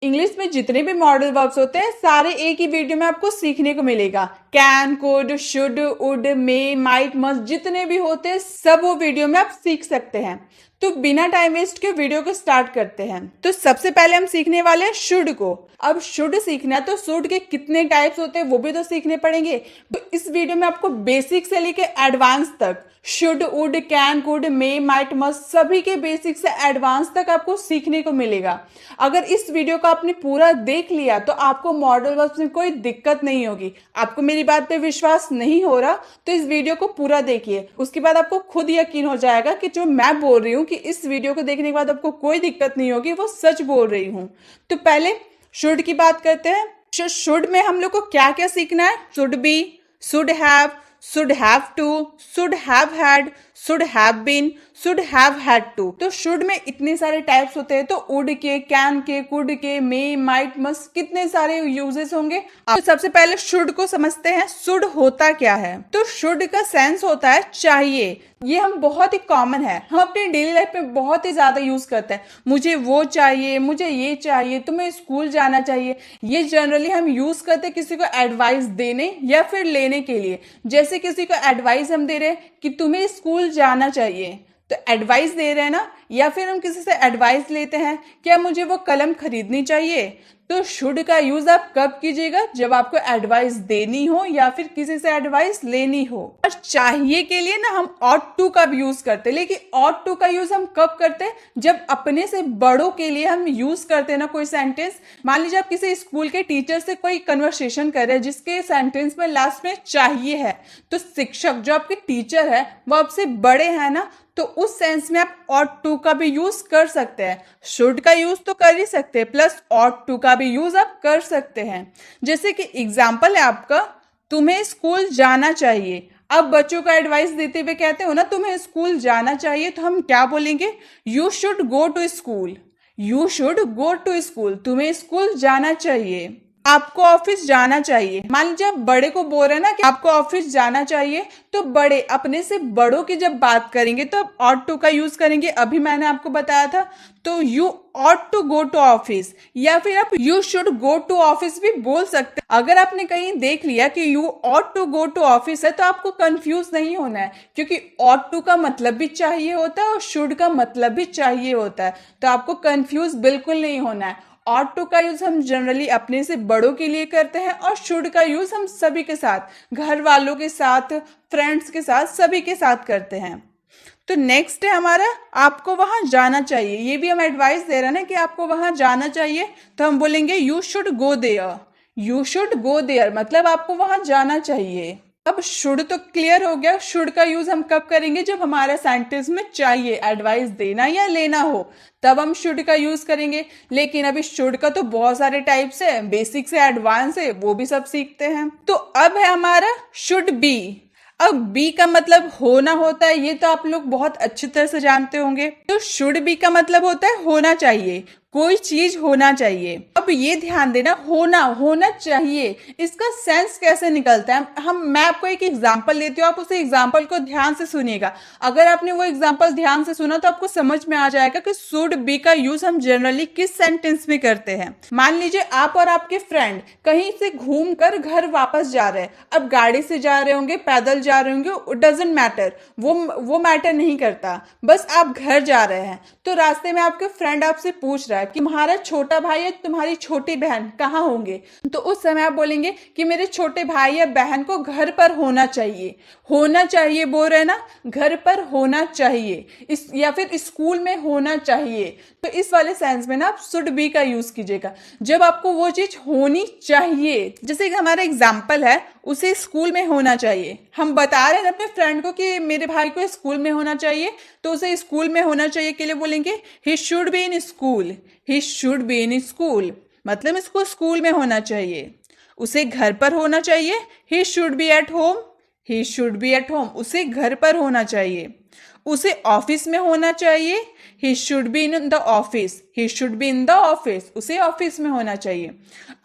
English में जितने भी मॉडल वर्ब्स होते हैं सारे एक ही वीडियो में आपको सीखने को मिलेगा। Can, could, should, would, may, might, must जितने भी होते हैं सब वो वीडियो में आप सीख सकते हैं। तो बिना टाइम वेस्ट के वीडियो को स्टार्ट करते हैं। तो सबसे पहले हम सीखने वाले हैं शुड को। अब शुड सीखना है तो शुड के कितने टाइप्स होते हैं वो भी तो सीखने पड़ेंगे। तो इस वीडियो में आपको बेसिक से लेके एडवांस तक should, would, can, could, may, might, must सभी के बेसिक से एडवांस तक आपको सीखने को मिलेगा। अगर इस वीडियो को आपने पूरा देख लिया तो आपको मॉडल वर्ब्स में कोई दिक्कत नहीं होगी। आपको मेरी बात पे विश्वास नहीं हो रहा तो इस वीडियो को पूरा देखिए, उसके बाद आपको खुद यकीन हो जाएगा कि जो मैं बोल रही हूँ कि इस वीडियो को देखने के बाद आपको कोई दिक्कत नहीं होगी, वो सच बोल रही हूँ। तो पहले शुड की बात करते हैं। शुड में हम लोग को क्या क्या सीखना है? Should be, should have to, should have had, should have been, should have had to. तो शुड में इतने सारे टाइप्स होते हैं, तो वुड के, कैन के, कुड के, मे, माइट, मस्ट कितने सारे यूजेस होंगे। तो सबसे पहले शुड को समझते हैं। शुड होता क्या है? तो शुड का सेंस होता है चाहिए। ये हम बहुत ही कॉमन है, हम अपनी डेली लाइफ में बहुत ही ज्यादा यूज करते हैं। मुझे वो चाहिए, मुझे ये चाहिए, तुम्हें स्कूल जाना चाहिए। ये जनरली हम यूज करते हैं किसी को एडवाइस देने या फिर लेने के लिए। जैसे किसी को एडवाइस हम दे रहे हैं कि तुम्हें स्कूल जाना चाहिए, तो एडवाइस दे रहे हैं ना। या फिर हम किसी से एडवाइस लेते हैं, क्या मुझे वो कलम खरीदनी चाहिए। तो शुड का यूज आप कब कीजिएगा? जब आपको एडवाइस देनी हो या फिर किसी से एडवाइस लेनी हो। और चाहिए के लिए ना हम ऑट टू का भी यूज करते हैं, लेकिन ऑट टू का यूज हम कब करते हैं? जब अपने से बड़ों के लिए हम यूज करते हैं ना कोई सेंटेंस। मान लीजिए आप किसी स्कूल के टीचर से कोई कन्वर्सेशन कर रहे हैं जिसके सेंटेंस में लास्ट में चाहिए है, तो शिक्षक जो आपके टीचर है वो आपसे बड़े हैं ना, तो उस सेंस में आप ऑट टू का भी यूज कर सकते हैं। शुड का यूज तो कर ही सकते हैं, प्लस ऑट टू का भी यूज आप कर सकते हैं। जैसे कि एग्जाम्पल है आपका, तुम्हें स्कूल जाना चाहिए। अब बच्चों को एडवाइस देते हुए कहते हो ना तुम्हें स्कूल जाना चाहिए, तो हम क्या बोलेंगे? You should go to school. You should go to school, तुम्हें स्कूल जाना चाहिए। आपको ऑफिस जाना चाहिए। मान लीजिए आप बड़े को बोल रहे हैं ना कि आपको ऑफिस जाना चाहिए, तो बड़े अपने से बड़ों की जब बात करेंगे तो आप ऑट टू का यूज करेंगे। अभी मैंने आपको बताया था, तो you ought to go to office या फिर आप you should go to office भी बोल सकते हैं। अगर आपने कहीं देख लिया कि you ought to go to office है तो आपको कंफ्यूज नहीं होना है, क्योंकि ऑट टू का मतलब भी चाहिए होता है और शुड का मतलब भी चाहिए होता है। तो आपको कंफ्यूज बिल्कुल नहीं होना है। ऑट टू का यूज हम जनरली अपने से बड़ों के लिए करते हैं और शुड का यूज हम सभी के साथ, घर वालों के साथ, फ्रेंड्स के साथ, सभी के साथ करते हैं। तो नेक्स्ट है हमारा, आपको वहां जाना चाहिए। ये भी हम एडवाइस दे रहे हैं ना कि आपको वहां जाना चाहिए, तो हम बोलेंगे you should go there. You should go there मतलब आपको वहां जाना चाहिए। अब शुड तो क्लियर हो गया। शुड का यूज हम कब करेंगे? जब हमारे सेंटेंस में चाहिए, एडवाइस देना या लेना हो, तब हम शुड का यूज करेंगे। लेकिन अभी शुड का तो बहुत सारे टाइप्स है, बेसिक से एडवांस है, वो भी सब सीखते हैं। तो अब है हमारा शुड बी। अब बी का मतलब होना होता है, ये तो आप लोग बहुत अच्छी तरह से जानते होंगे। तो शुड बी का मतलब होता है होना चाहिए, कोई चीज होना चाहिए। अब ये ध्यान देना, होना चाहिए, इसका सेंस कैसे निकलता है। मैं आपको एक एग्जांपल देती हूँ, आप उस एग्जांपल को ध्यान से सुनिएगा। अगर आपने वो एग्जांपल ध्यान से सुना तो आपको समझ में आ जाएगा कि शुड बी का यूज हम जनरली किस सेंटेंस में करते हैं। मान लीजिए आप और आपके फ्रेंड कहीं से घूम कर घर वापस जा रहे हैं। अब गाड़ी से जा रहे होंगे, पैदल जा रहे होंगे, डजेंट मैटर, वो मैटर नहीं करता, बस आप घर जा रहे हैं। तो रास्ते में आपके फ्रेंड आपसे पूछ रहा है कि तुम्हारा छोटा भाई या तुम्हारी छोटी बहन कहाँ होंगे। तो उस समय आप बोलेंगे कि मेरे छोटे भाई या बहन को घर पर होना चाहिए। होना चाहिए बोल रहे ना, घर पर होना चाहिए, या फिर स्कूल में होना चाहिए। तो इस वाले सेंस में ना आप शुड बी का यूज कीजिएगा, जब आपको वो चीज होनी चाहिए। जैसे कि हमारा एग्जाम्पल है, उसे स्कूल में होना चाहिए। हम बता रहे हैं अपने फ्रेंड को कि मेरे भाई को स्कूल में होना चाहिए, तो उसे स्कूल में होना चाहिए के लिए बोलेंगे he should be in school. He should be in school मतलब इसको स्कूल में होना चाहिए। उसे घर पर होना चाहिए, he should be eight home. He should be at home उसे घर पर होना चाहिए। उसे ऑफिस में होना चाहिए, he should be in the office. He should be in the office उसे ऑफिस में होना चाहिए।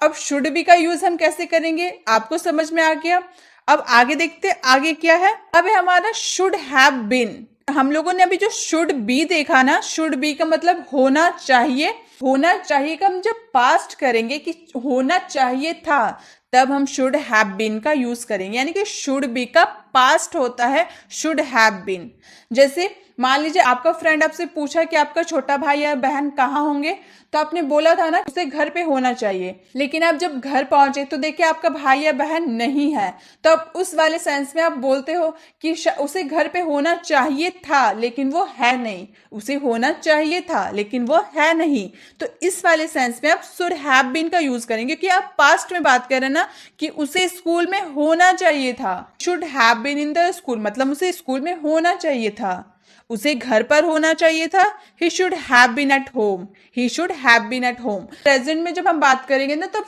अब शुड बी का यूज हम कैसे करेंगे, आपको समझ में आ गया। अब आगे देखते आगे क्या है। अब है हमारा शुड हैव बीन। हम लोगों ने अभी जो शुड बी देखा ना, शुड बी का मतलब होना चाहिए। होना चाहिए का हम जब पास्ट करेंगे कि होना चाहिए था, तब हम शुड हैव बीन का यूज करेंगे, यानी कि शुड बी का पास्ट होता है शुड हैव बीन। जैसे मान लीजिए आपका फ्रेंड आपसे पूछा कि आपका छोटा भाई या बहन कहाँ होंगे, तो आपने बोला था ना उसे घर पे होना चाहिए, लेकिन आप जब घर पहुंचे तो देखिए आपका भाई या बहन नहीं है, तो अब उस वाले सेंस में आप बोलते हो कि उसे घर पे होना चाहिए था लेकिन वो है नहीं, उसे होना चाहिए था लेकिन वो है नहीं। तो इस वाले सेंस में आप शुड हैव बीन का यूज करेंगे, क्योंकि आप पास्ट में बात कर रहे हैं ना कि उसे स्कूल में होना चाहिए था। Should have been in the school मतलब उसे स्कूल में होना चाहिए था, उसे घर पर होना चाहिए था। He should have been at home, he should have been at home. Present में जब हम बात करेंगे ना तब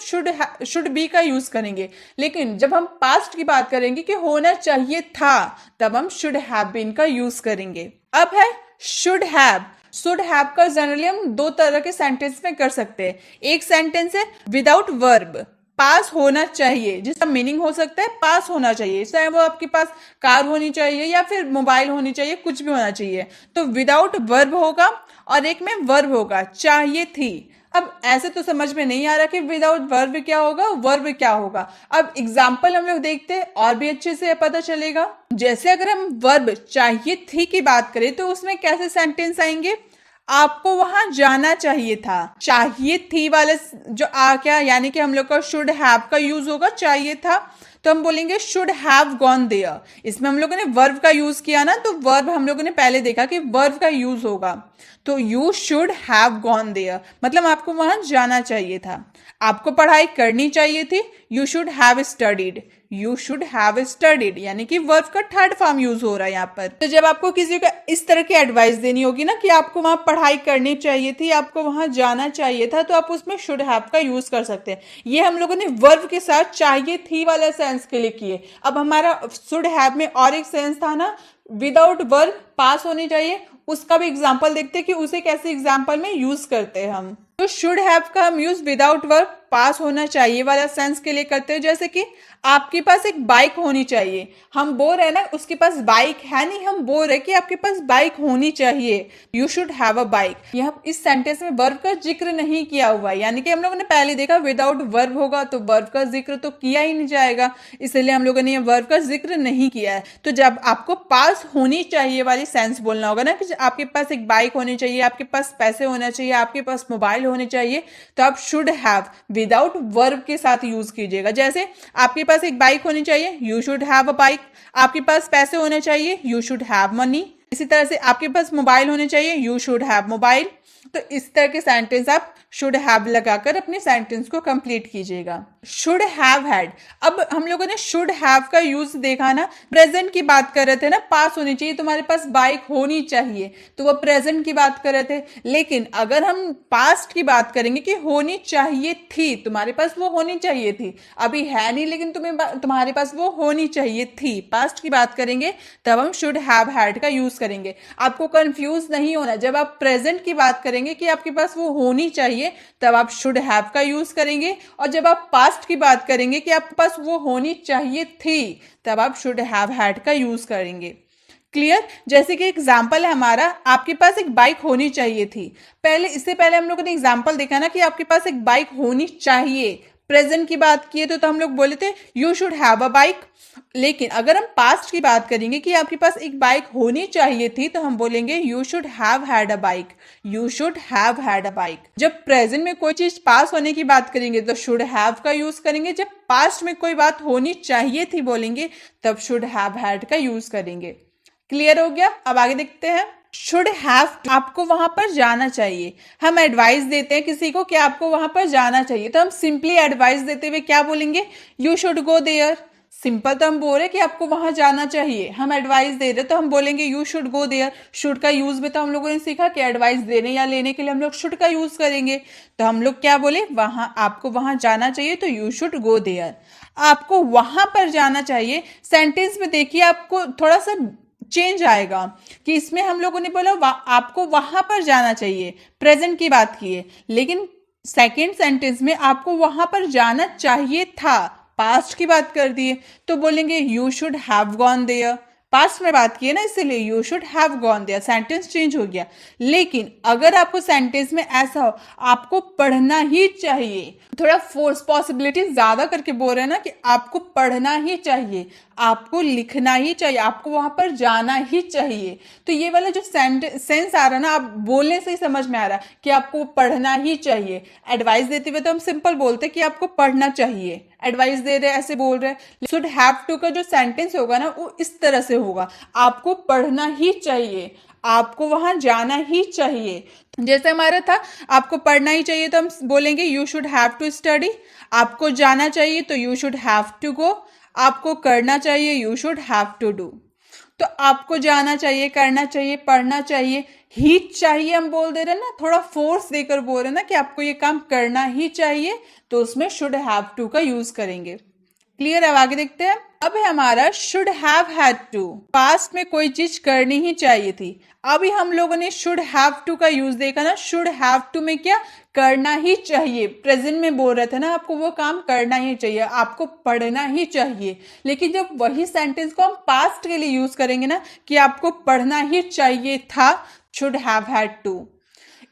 शुड बी का यूज करेंगे, लेकिन जब हम पास्ट की बात करेंगे कि होना चाहिए था, तब हम शुड हैव बीन का यूज करेंगे। अब है शुड हैव। शुड हैव का जनरली हम दो तरह के सेंटेंस में कर सकते हैं। एक सेंटेंस है विदाउट वर्ब, पास होना चाहिए, जिसका मीनिंग हो सकता है पास होना चाहिए, चाहे वो आपके पास कार होनी चाहिए या फिर मोबाइल होनी चाहिए, कुछ भी होना चाहिए। तो विदाउट वर्ब होगा और एक में वर्ब होगा चाहिए थी। अब ऐसे तो समझ में नहीं आ रहा कि विदाउट वर्ब क्या होगा, वर्ब क्या होगा। अब एग्जाम्पल हम लोग देखते हैं और भी अच्छे से पता चलेगा। जैसे अगर हम वर्ब चाहिए थी की बात करें तो उसमें कैसे सेंटेंस आएंगे, आपको वहां जाना चाहिए था। चाहिए थी वाले जो क्या यानी कि हम लोग का शुड हैव का यूज होगा चाहिए था, तो हम बोलेंगे शुड हैव गॉन देयर। इसमें हम लोगों ने वर्ब का यूज किया ना, तो वर्ब हम लोगों ने पहले देखा कि वर्ब का यूज होगा, तो you should have gone there मतलब आपको वहां जाना चाहिए था। आपको पढ़ाई करनी चाहिए थी, you should have studied, you should have studied, यानी कि वर्ब का थर्ड फॉर्म यूज हो रहा है यहाँ पर। तो जब आपको किसी का इस तरह की एडवाइस देनी होगी ना कि आपको वहां पढ़ाई करनी चाहिए थी, आपको वहां जाना चाहिए था, तो आप उसमें शुड हैव का यूज कर सकते हैं। ये हम लोगों ने वर्ब के साथ चाहिए थी वाला सेंस के लिए किए। अब हमारा शुड हैव में और एक सेंस था ना विदाउट वर्ब पास होनी चाहिए, उसका भी एग्जाम्पल देखते हैं कि उसे कैसे एग्जाम्पल में यूज करते हैं हम। तो शुड हैव का हम यूज विदाउट वर्ब पास होना चाहिए वाला सेंस के लिए करते हैं। जैसे कि आपके पास एक बाइक होनी चाहिए, हम बोल रहे हैं ना उसके पास बाइक है नहीं, हम बोल रहे हैं कि आपके पास बाइक होनी चाहिए, you should have a bike. यहाँ इस सेंटेंस में वर्ब का जिक्र नहीं किया हुआ है, यानी कि हम लोगों ने पहले देखा विदाउट वर्ब होगा तो वर्ब का जिक्र तो किया ही नहीं जाएगा, इसलिए हम लोगों ने वर्ब का जिक्र नहीं किया है। तो जब आपको पास होनी चाहिए वाली सेंस बोलना होगा ना कि आपके पास एक बाइक होनी चाहिए, आपके पास पैसे होने चाहिए, आपके पास मोबाइल होने चाहिए, तो आप शुड हैव विदाउट वर्ब के साथ यूज कीजिएगा। जैसे आपके पास एक बाइक होनी चाहिए, you should have a bike. आपके पास पैसे होने चाहिए, यू शुड हैव मनी। इसी तरह से आपके पास मोबाइल होने चाहिए, यू शुड हैव मोबाइल। तो इस तरह के सेंटेंस आप शुड हैव लगाकर अपने सेंटेंस को कंप्लीट कीजिएगा। Should have had. अब हम लोगों ने शुड हैव का यूज देखा ना, प्रेजेंट की बात कर रहे थे ना, पास होनी चाहिए, तुम्हारे पास बाइक होनी चाहिए, तो वो प्रेजेंट की बात कर रहे थे। लेकिन अगर हम पास्ट की बात करेंगे कि होनी चाहिए थी, तुम्हारे पास वो होनी चाहिए थी, अभी है नहीं लेकिन तुम्हारे पास वो होनी चाहिए थी, पास्ट की बात करेंगे तब हम शुड हैव हैड का यूज करेंगे। आपको कंफ्यूज नहीं होना, जब आप प्रेजेंट की बात करेंगे कि आपके पास वो होनी चाहिए तब आप शुड हैव का यूज करेंगे, और जब आप पास्ट की बात करेंगे कि आपके पास वो होनी चाहिए थी तब आप शुड हैव हैड का यूज करेंगे। क्लियर। जैसे कि एग्जाम्पल है हमारा, आपके पास एक बाइक होनी चाहिए थी। इससे पहले हम लोगों ने एग्जाम्पल देखा ना कि आपके पास एक बाइक होनी चाहिए, प्रेजेंट की बात किए तो हम लोग बोले थे you should have a bike. लेकिन अगर हम पास्ट की बात करेंगे कि आपके पास एक बाइक होनी चाहिए थी, तो हम बोलेंगे you should have had a bike, you should have had a bike. जब प्रेजेंट में कोई चीज पास होने की बात करेंगे तो शुड हैव का यूज करेंगे, जब पास्ट में कोई बात होनी चाहिए थी बोलेंगे तब शुड हैव हैड का यूज करेंगे। क्लियर हो गया। अब आगे देखते हैं। शुड हैव, आपको वहां पर जाना चाहिए। हम एडवाइस देते हैं किसी को कि आपको वहां पर जाना चाहिए, तो हम सिंपली एडवाइस देते हुए क्या बोलेंगे, you should go there. Simple तो हम बोल रहे कि आपको वहां जाना चाहिए, हम एडवाइस दे रहे तो हम बोलेंगे you should go there. Should का यूज भी तो हम लोगों ने सीखा कि एडवाइस देने या लेने के लिए हम लोग शुड का यूज करेंगे, तो हम लोग क्या बोले, वहां आपको वहां जाना चाहिए तो यू शुड गो देयर। आपको वहां पर जाना चाहिए, सेंटेंस में देखिए आपको थोड़ा सा चेंज आएगा कि इसमें हम लोगों ने बोला आपको वहां पर जाना चाहिए, प्रेजेंट की बात की है, लेकिन सेकेंड सेंटेंस में आपको वहां पर जाना चाहिए था, पास्ट की बात कर दिए, तो बोलेंगे you should have gone there. Past में बात की है ना, इसलिए you should have gone there, sentence change हो गया। लेकिन अगर आपको सेंटेंस में ऐसा हो आपको पढ़ना ही चाहिए, थोड़ा फोर्स पॉसिबिलिटी ज्यादा करके बोल रहे हैं ना कि आपको पढ़ना ही चाहिए, आपको लिखना ही चाहिए, आपको वहां पर जाना ही चाहिए, तो ये वाला जो सेंस आ रहा है ना, आप बोलने से ही समझ में आ रहा है कि आपको पढ़ना ही चाहिए। एडवाइस देते हुए तो हम सिंपल बोलते कि आपको पढ़ना चाहिए, एडवाइस दे रहे ऐसे बोल रहे हैं। शुड हैव टू का जो सेंटेंस होगा ना वो इस तरह से होगा, आपको पढ़ना ही चाहिए, आपको वहां जाना ही चाहिए। जैसे हमारा था आपको पढ़ना ही चाहिए तो हम बोलेंगे you should have to study, आपको जाना चाहिए तो you should have to go, आपको करना चाहिए you should have to do. तो आपको जाना चाहिए, करना चाहिए, पढ़ना चाहिए, ही चाहिए हम बोल दे रहे हैं ना, थोड़ा फोर्स देकर बोल रहे हैं ना कि आपको ये काम करना ही चाहिए, तो उसमें शुड हैव टू का यूज करेंगे। क्लियर है? आगे देखते हैं। अब है हमारा should have had to, past में कोई चीज करनी ही चाहिए थी। अभी हम लोगों ने शुड हैव टू का यूज देखा ना, शुड हैव टू में क्या करना ही चाहिए, प्रेजेंट में बोल रहे थे ना आपको वो काम करना ही चाहिए, आपको पढ़ना ही चाहिए। लेकिन जब वही सेंटेंस को हम पास्ट के लिए यूज करेंगे ना कि आपको पढ़ना ही चाहिए था, शुड हैव हैड टू,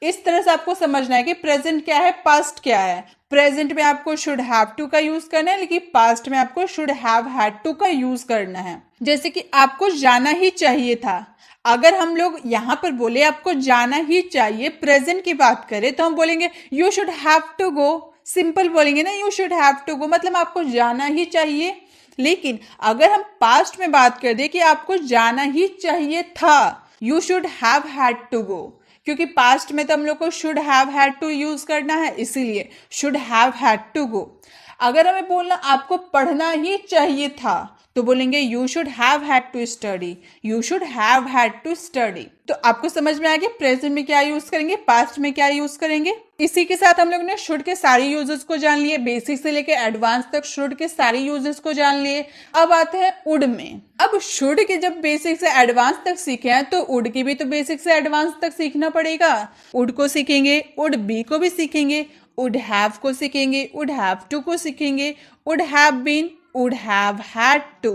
इस तरह से आपको समझना है कि प्रेजेंट क्या है, पास्ट क्या है। प्रेजेंट में आपको शुड हैव टू का यूज करना है, लेकिन पास्ट में आपको शुड हैव हैड टू का यूज करना है। जैसे कि आपको जाना ही चाहिए था, अगर हम लोग यहां पर बोले आपको जाना ही चाहिए, प्रेजेंट की बात करें तो हम बोलेंगे you should have to go, simple बोलेंगे ना you should have to go, मतलब आपको जाना ही चाहिए। लेकिन अगर हम पास्ट में बात कर दे कि आपको जाना ही चाहिए था, you should have had to go, क्योंकि पास्ट में तो हम लोग को should have had to use करना है, इसीलिए should have had to go. अगर हमें बोलना आपको पढ़ना ही चाहिए था तो बोलेंगे you should have had to study, you should have had to study. तो आपको समझ में आ गया प्रेजेंट में क्या यूज करेंगे, पास्ट में क्या यूज करेंगे। इसी के साथ हम लोग ने शुड के सारे यूजेस को जान लिए, बेसिक से लेके एडवांस तक शुड के सारे यूजेस को जान लिए। अब आते हैं उड में। अब शुड के जब बेसिक से एडवांस तक सीखे हैं तो उड की भी तो बेसिक से एडवांस तक सीखना पड़ेगा। उड को सीखेंगे, उड बी को भी सीखेंगे, उड हैव को सीखेंगे, उड हैव टू को सीखेंगे, would have been, would have had to,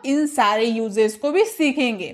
इन सारे यूजेस को भी सीखेंगे।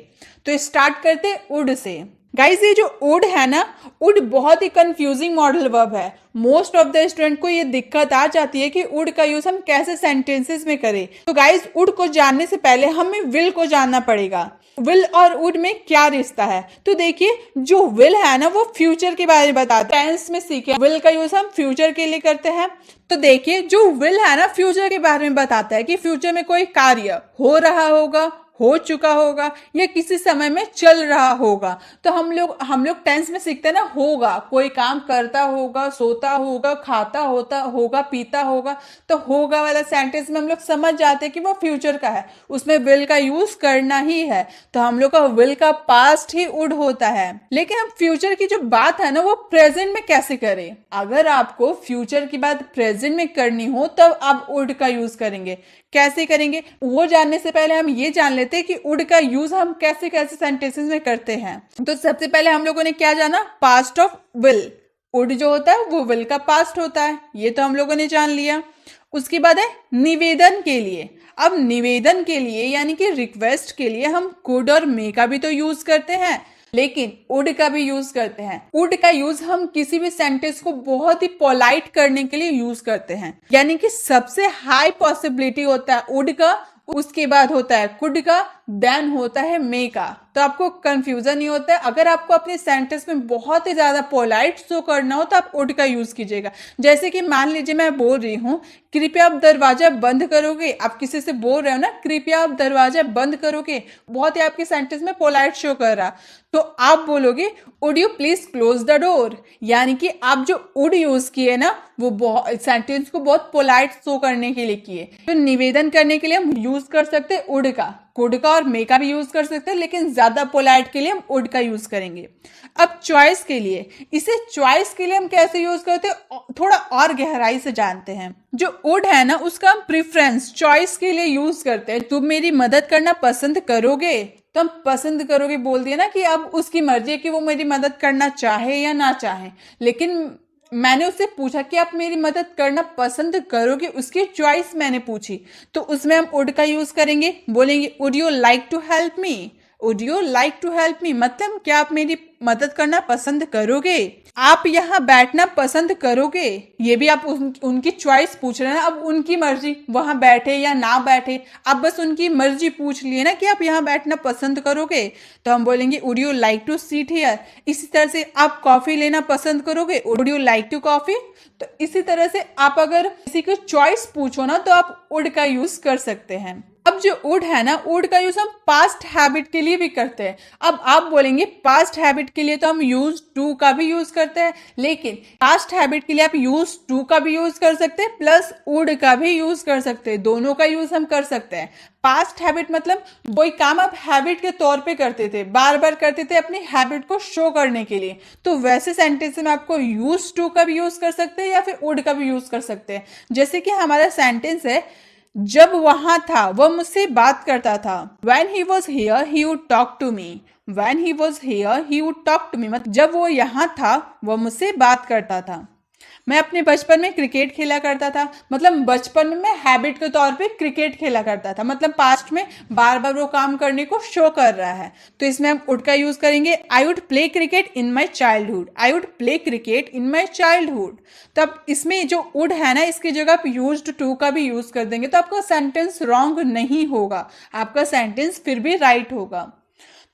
तो स्टार्ट करते would से। गाइस ये जो would है ना, would बहुत ही कंफ्यूजिंग मॉडल वर्ब है। मोस्ट ऑफ द स्टूडेंट को ये दिक्कत आ जाती है कि would का यूज हम कैसे सेंटेंसेस में करें। तो गाइस would को जानने से पहले हमें will को जानना पड़ेगा। विल और वुड में क्या रिश्ता है, तो देखिए जो विल है ना वो फ्यूचर के बारे में बताता है। टेंस में सीखे विल का यूज हम फ्यूचर के लिए करते हैं। तो देखिए जो विल है ना फ्यूचर के बारे में बताता है कि फ्यूचर में कोई कार्य हो रहा होगा, हो चुका होगा या किसी समय में चल रहा होगा। तो हम लोग टेंस में सीखते हैं ना होगा, कोई काम करता होगा, सोता होगा, खाता होगा, पीता होगा। तो होगा वाला सेंटेंस में हम लोग समझ जाते हैं कि वो फ्यूचर का है, उसमें विल का यूज करना ही है। तो हम लोग का विल का पास्ट ही वुड होता है। लेकिन हम फ्यूचर की जो बात है ना वो प्रेजेंट में कैसे करें। अगर आपको फ्यूचर की बात प्रेजेंट में करनी हो तब आप वुड का यूज करेंगे। कैसे करेंगे वो जानने से पहले हम ये जान लेते हैं कि वुड का यूज हम कैसे कैसे सेंटेंसेस में करते हैं। तो सबसे पहले हम लोगों ने क्या जाना, पास्ट ऑफ विल। वुड जो होता है वो विल का पास्ट होता है, ये तो हम लोगों ने जान लिया। उसके बाद है निवेदन के लिए। अब निवेदन के लिए यानी कि रिक्वेस्ट के लिए हम कुड और मे का भी तो यूज करते हैं, लेकिन वुड का भी यूज करते हैं। वुड का यूज हम किसी भी सेंटेंस को बहुत ही पोलाइट करने के लिए यूज करते हैं, यानी कि सबसे हाई पॉसिबिलिटी होता है वुड का, उसके बाद होता है कुड का, देन होता है मे का। तो आपको कंफ्यूजन नहीं होता है। अगर आपको अपने सेंटेंस में बहुत ही ज्यादा पोलाइट शो करना हो तो आप वुड का यूज कीजिएगा। जैसे कि मान लीजिए मैं बोल रही हूँ कृपया आप दरवाजा बंद करोगे, आप किसी से बोल रहे हो ना कृपया आप दरवाजा बंद करोगे, बहुत ही आपके सेंटेंस में पोलाइट शो कर रहा, तो आप बोलोगे would you please close the door. यानी कि आप जो वुड यूज किए ना वो सेंटेंस को बहुत पोलाइट शो करने के लिए किए। तो निवेदन करने के लिए हम यूज कर सकते हैं वुड का, कुड का और मे का भी यूज कर सकते हैं, लेकिन ज्यादा पोलाइट के लिए हम वुड का यूज करेंगे। अब चॉइस के लिए, इसे चॉइस के लिए हम कैसे यूज करते हैं थोड़ा और गहराई से जानते हैं। जो वुड है ना उसका हम प्रिफरेंस चॉइस के लिए यूज करते हैं। तुम मेरी मदद करना पसंद करोगे, तो हम पसंद करोगे बोल दिया ना कि अब उसकी मर्जी है कि वो मेरी मदद करना चाहे या ना चाहे। लेकिन मैंने उससे पूछा कि आप मेरी मदद करना पसंद करोगे, उसकी चॉइस मैंने पूछी, तो उसमें हम वुड का यूज करेंगे, बोलेंगे would you like to help me, would you like to help me, मतलब क्या आप मेरी मदद करना पसंद करोगे, आप यहाँ बैठना पसंद करोगे। ये भी आप उनकी चॉइस पूछ रहे हैं, अब उनकी मर्जी वहां बैठे या ना बैठे, आप बस उनकी मर्जी पूछ लिए ना कि आप यहाँ बैठना पसंद करोगे, तो हम बोलेंगे would you like to sit here. इसी तरह से आप कॉफी लेना पसंद करोगे, would you like to coffee. तो इसी तरह से आप अगर किसी की चॉइस पूछो ना तो आप वुड का यूज कर सकते हैं। अब जो वुड है ना, वुड का यूज हम पास्ट हैबिट के लिए भी करते हैं। अब आप बोलेंगे पास्ट हैबिट के लिए तो हम यूज टू का भी यूज करते हैं, लेकिन पास्ट हैबिट के लिए आप यूज टू का भी यूज कर सकते हैं प्लस वुड का भी यूज कर सकते हैं, दोनों का यूज हम कर सकते हैं। पास्ट हैबिट मतलब कोई काम आप हैबिट के तौर पे करते थे, बार बार करते थे अपनी हैबिट को शो करने के लिए, तो वैसे सेंटेंस में आपको यूज टू का भी यूज कर सकते हैं या फिर वुड का भी यूज कर सकते हैं। जैसे कि हमारा सेंटेंस है, जब वहां था वह मुझसे बात करता था, When he was here, he would talk to me. When he was here, he would talk to me. मतलब जब वो यहाँ था वह मुझसे बात करता था। मैं अपने बचपन में क्रिकेट खेला करता था, मतलब बचपन में मैं हैबिट के तौर पे क्रिकेट खेला करता था, मतलब पास्ट में बार बार वो काम करने को शो कर रहा है, तो इसमें हम वुड का यूज करेंगे। I would play cricket in my childhood, I would play cricket in my childhood. तब इसमें जो वुड है ना, इसकी जगह आप यूज्ड टू का भी यूज कर देंगे तो आपका सेंटेंस रॉन्ग नहीं होगा, आपका सेंटेंस फिर भी राइट होगा।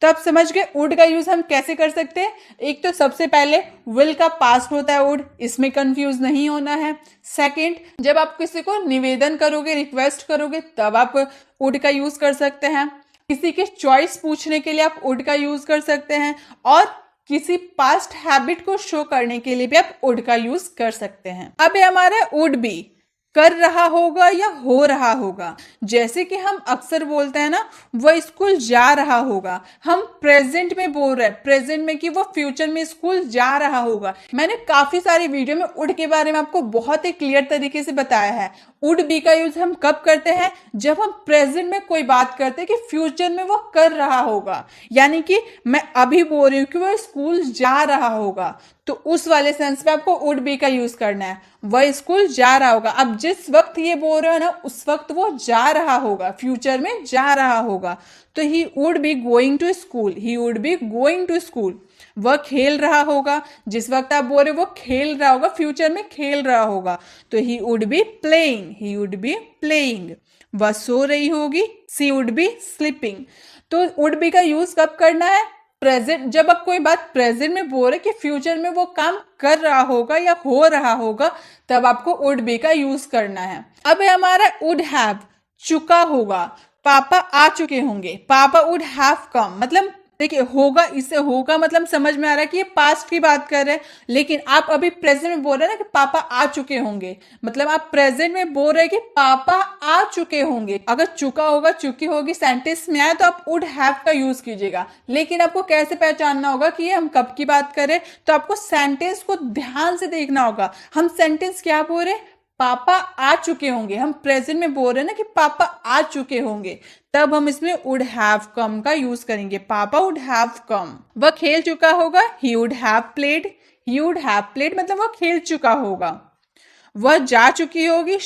तो आप समझ गए वुड का यूज हम कैसे कर सकते हैं। एक तो सबसे पहले विल का पास्ट होता है वुड, इसमें कंफ्यूज नहीं होना है। सेकंड, जब आप किसी को निवेदन करोगे, रिक्वेस्ट करोगे, तब आप वुड का यूज कर सकते हैं। किसी के चॉइस पूछने के लिए आप वुड का यूज कर सकते हैं, और किसी पास्ट हैबिट को शो करने के लिए भी आप वुड का यूज कर सकते हैं। अब ये हमारा वुड बी, कर रहा होगा या हो रहा होगा। जैसे कि हम अक्सर बोलते हैं ना, वह स्कूल जा रहा होगा, हम प्रेजेंट में बोल रहे हैं, प्रेजेंट में कि वो फ्यूचर में स्कूल जा रहा होगा। मैंने काफी सारी वीडियो में वुड के बारे में आपको बहुत ही क्लियर तरीके से बताया है। वुड बी का यूज हम कब करते हैं, जब हम प्रेजेंट में कोई बात करते हैं कि फ्यूचर में वो कर रहा होगा, यानी कि मैं अभी बोल रही हूँ कि वो स्कूल जा रहा होगा, तो उस वाले सेंस में आपको वुड बी का यूज करना है। वह स्कूल जा रहा होगा, अब जिस वक्त ये बोल रहे हो ना, उस वक्त वो जा रहा होगा, फ्यूचर में जा रहा होगा, तो he would be going to school, he would be going to school. वह खेल रहा होगा, जिस वक्त आप बोल रहे हो वो खेल रहा होगा, फ्यूचर में खेल रहा होगा, तो he would be playing, he would be playing. वह सो रही होगी, सी वुड बी स्लीपिंग। तो वुड बी का यूज कब करना है, प्रेजेंट, जब आप कोई बात प्रेजेंट में बोल रहे कि फ्यूचर में वो काम कर रहा होगा या हो रहा होगा, तब आपको वुड बी का यूज करना है। अब है हमारा वुड हैव, चुका होगा, पापा आ चुके होंगे, पापा वुड हैव कम। मतलब देखिए होगा, इससे होगा मतलब समझ में आ रहा है कि ये पास्ट की बात कर रहे हैं, लेकिन आप अभी प्रेजेंट में बोल रहे हैं ना कि पापा आ चुके होंगे, मतलब आप प्रेजेंट में बोल रहे हैं कि पापा आ चुके होंगे। अगर चुका होगा, चुकी होगी सेंटेंस में आए तो आप वुड हैव का यूज कीजिएगा, लेकिन आपको कैसे पहचानना होगा कि ये हम कब की बात करें, तो आपको सेंटेंस को ध्यान से देखना होगा। हम सेंटेंस क्या बोल रहे हैं, पापा आ चुके होंगे, हम प्रेजेंट में बोल रहे हैं ना कि पापा आ चुके होंगे, तब हम इसमें वुड हैव कम का यूज करेंगे। पापा वुड हैव कम। वह खेल चुका होगा, ही would have played, he would have played मतलब वह खेल चुका होगा। वह जा चुकी होगी,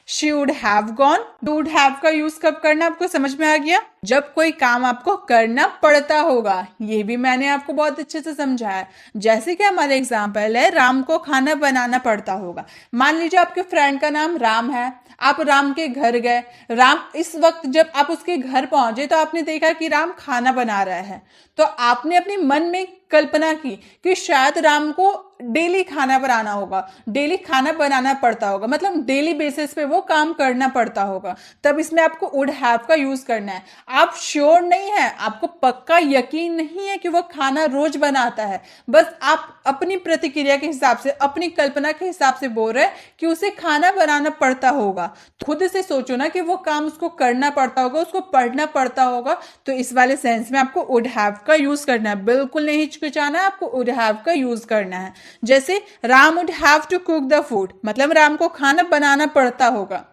she would have gone. Would have का यूज कब करना आपको समझ में आ गया, जब कोई काम आपको करना पड़ता होगा। ये भी मैंने आपको बहुत अच्छे से समझाया। जैसे कि हमारा एग्जाम्पल है, राम को खाना बनाना पड़ता होगा। मान लीजिए आपके फ्रेंड का नाम राम है, आप राम के घर गए, राम इस वक्त जब आप उसके घर पहुंचे तो आपने देखा कि राम खाना बना रहा है, तो आपने अपने मन में कल्पना की कि शायद राम को डेली खाना बनाना होगा, डेली खाना बनाना पड़ता होगा, मतलब डेली बेसिस पे वो काम करना पड़ता होगा, तब इसमें आपको वुड हैव का यूज करना है। आप श्योर नहीं है, आपको पक्का यकीन नहीं है कि वो खाना रोज बनाता है, बस आप अपनी प्रतिक्रिया के हिसाब से, अपनी कल्पना के हिसाब से बोल रहे हैं कि उसे खाना बनाना पड़ता होगा। खुद से सोचो ना कि वो काम उसको करना पड़ता होगा, उसको पढ़ना पड़ता होगा, तो इस वाले सेंस में आपको वुड हैव का यूज करना है। बिल्कुल नहीं हिचकिचाना है, आपको वुड हैव का यूज करना है। जैसे Ram would have to cook the food, मतलब राम को खाना बनाना पड़ता होगा।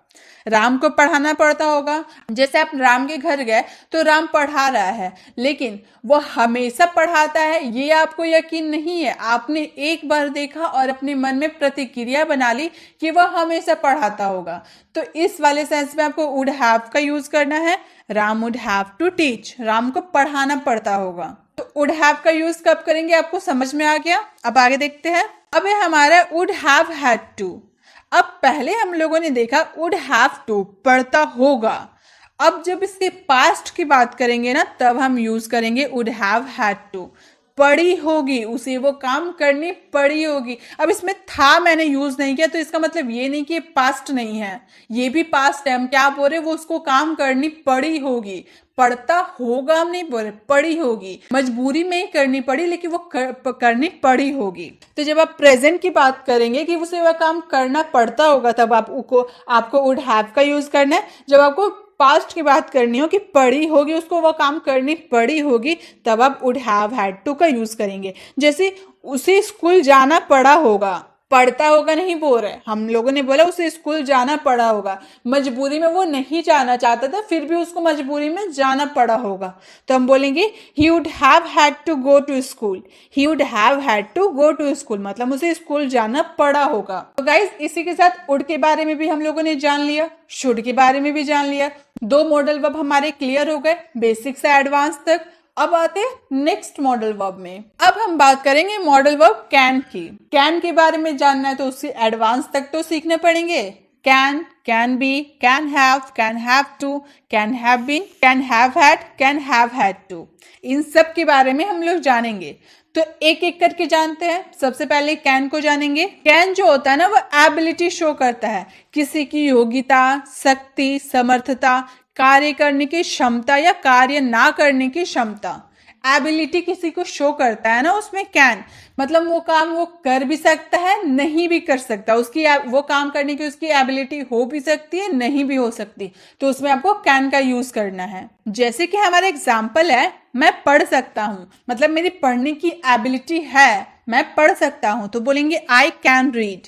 राम को पढ़ाना पड़ता होगा। जैसे आप राम के घर गए तो राम पढ़ा रहा है, लेकिन वो हमेशा पढ़ाता है ये आपको यकीन नहीं है। आपने एक बार देखा और अपने मन में प्रतिक्रिया बना ली कि वह हमेशा पढ़ाता होगा। तो इस वाले सेंस में आपको वुड हैव का यूज करना है। Ram would have to teach, Ram को पढ़ाना पड़ता होगा। तो वुड हैव का यूज कब करेंगे आपको समझ में आ गया। अब आगे देखते हैं। अब है हमारा वुड हैव हैड टू। अब पहले हम लोगों ने देखा वुड हैव टू पढ़ता होगा। अब जब इसके पास्ट की बात करेंगे ना तब हम यूज करेंगे वुड हैव हैड टू। पड़ी होगी, उसे वो काम करनी पड़ी होगी। अब इसमें था मैंने यूज नहीं किया तो इसका मतलब ये नहीं कि पास्ट नहीं है, ये भी पास्ट है। हम क्या बोल रहे, वो उसको काम करनी पड़ी होगी। पढ़ता होगा हम नहीं बोल रहे, पड़ी होगी। मजबूरी में ही करनी पड़ी, लेकिन वो करनी पड़ी होगी। तो जब आप प्रेजेंट की बात करेंगे कि उसे वह काम करना पड़ता होगा तब आपको वुड हैव का यूज करना है। जब आपको पास्ट की बात करनी हो कि पड़ी होगी, उसको वो काम करनी पड़ी होगी, तब आप वुड हैव हैड टू का यूज करेंगे। जैसे उसे स्कूल जाना पड़ा होगा, पढ़ता होगा नहीं बोल रहे, हम लोगों ने बोला उसे स्कूल जाना पड़ा होगा। मजबूरी में वो नहीं जाना चाहता था, फिर भी उसको मजबूरी में जाना पड़ा होगा, तो हम बोलेंगे he would have had to go to school. He would have had to go to school मतलब उसे स्कूल जाना पड़ा होगा। तो गाइज इसी के साथ वुड के बारे में भी हम लोगों ने जान लिया, शुड के बारे में भी जान लिया। 2 मॉडल वर्ब हमारे क्लियर हो गए, बेसिक से एडवांस तक। अब आते हैं नेक्स्ट मॉडल वर्ब में। अब हम बात करेंगे मॉडल वर्ब कैन की। कैन के बारे में जानना है तो उससे एडवांस तक तो सीखने पड़ेंगे। Can, can be, can have to, can have been, can have had, can have had to. इन सब के बारे में हम लोग जानेंगे, तो एक एक करके जानते हैं। सबसे पहले कैन को जानेंगे। कैन जो होता है ना वो एबिलिटी शो करता है, किसी की योग्यता, शक्ति, समर्थता, कार्य करने की क्षमता या कार्य ना करने की क्षमता। एबिलिटी किसी को शो करता है ना उसमें कैन, मतलब वो काम वो कर भी सकता है नहीं भी कर सकता, उसकी वो काम करने की उसकी एबिलिटी हो भी सकती है नहीं भी हो सकती, तो उसमें आपको कैन का यूज करना है। जैसे कि हमारा एग्जाम्पल है, मैं पढ़ सकता हूं, मतलब मेरी पढ़ने की एबिलिटी है, मैं पढ़ सकता हूं, तो बोलेंगे I can read.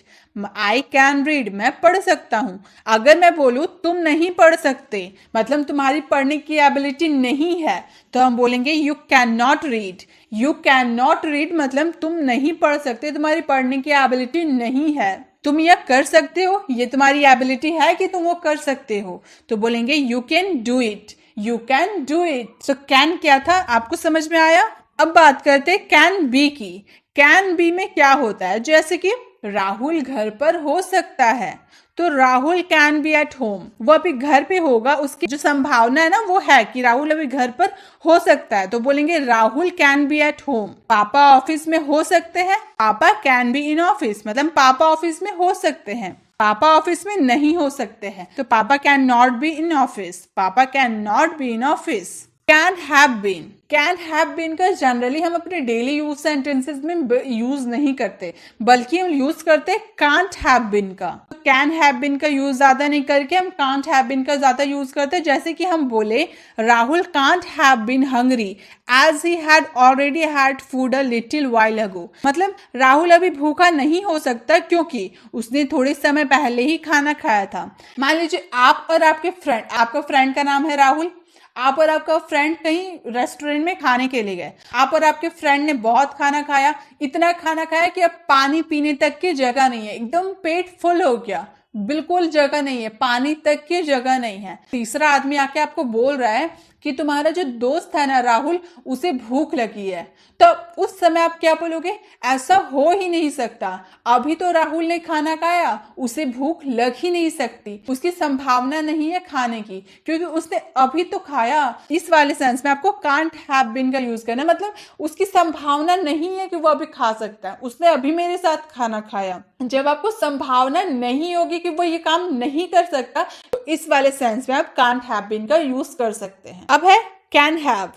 I can read, मैं पढ़ सकता हूं। अगर मैं बोलूं तुम नहीं पढ़ सकते, मतलब तुम्हारी पढ़ने की एबिलिटी नहीं है, तो हम बोलेंगे you can not read. You can not read मतलब तुम नहीं पढ़ सकते, तुम्हारी पढ़ने की एबिलिटी नहीं है। तुम यह कर सकते हो, ये तुम्हारी एबिलिटी है कि तुम वो कर सकते हो, तो बोलेंगे you can do it. You can do it. तो कैन क्या था आपको समझ में आया। अब बात करते हैं कैन बी की। कैन बी में क्या होता है, जैसे कि राहुल घर पर हो सकता है, तो Rahul can be at home, वो अभी घर पे होगा, उसकी जो संभावना है ना वो है कि राहुल अभी घर पर हो सकता है, तो बोलेंगे Rahul can be at home. पापा ऑफिस में हो सकते हैं, पापा कैन बी इन ऑफिस, मतलब पापा ऑफिस में हो सकते हैं, पापा ऑफिस में नहीं हो सकते हैं, तो papa can not be in office, papa can not be in office. Can have been, can have been का जनरली हम अपने डेली यूज सेंटेंसेस में यूज नहीं करते, बल्कि हम यूज करते हैं कांट हैव बीन का। कैन हैव बीन का यूज ज्यादा नहीं करके हम कांट हैव बीन का ज्यादा यूज करते हैं। जैसे कि हम बोले Rahul can't have been hungry as he had already had food a little while ago, मतलब राहुल अभी भूखा नहीं हो सकता क्योंकि उसने थोड़े समय पहले ही खाना खाया था। मान लीजिए आप और आपके फ्रेंड, आपका फ्रेंड का नाम है राहुल, आप और आपका फ्रेंड कहीं रेस्टोरेंट में खाने के लिए गए, आप और आपके फ्रेंड ने बहुत खाना खाया, इतना खाना खाया कि अब पानी पीने तक की जगह नहीं है, एकदम पेट फुल हो गया, बिल्कुल जगह नहीं है, पानी तक की जगह नहीं है। तीसरा आदमी आके आपको बोल रहा है कि तुम्हारा जो दोस्त है ना राहुल, उसे भूख लगी है, तो उस समय आप क्या बोलोगे, ऐसा हो ही नहीं सकता, अभी तो राहुल ने खाना खाया, उसे भूख लग ही नहीं सकती, उसकी संभावना नहीं है खाने की क्योंकि उसने अभी तो खाया। इस वाले सेंस में आपको कांट हैव बीन का यूज करना, मतलब उसकी संभावना नहीं है कि वो अभी खा सकता है, उसने अभी मेरे साथ खाना खाया। जब आपको संभावना नहीं होगी कि वो ये काम नहीं कर सकता, तो इस वाले सेंस में आप कांट हैव बीन का यूज कर सकते हैं। अब है कैन हैव,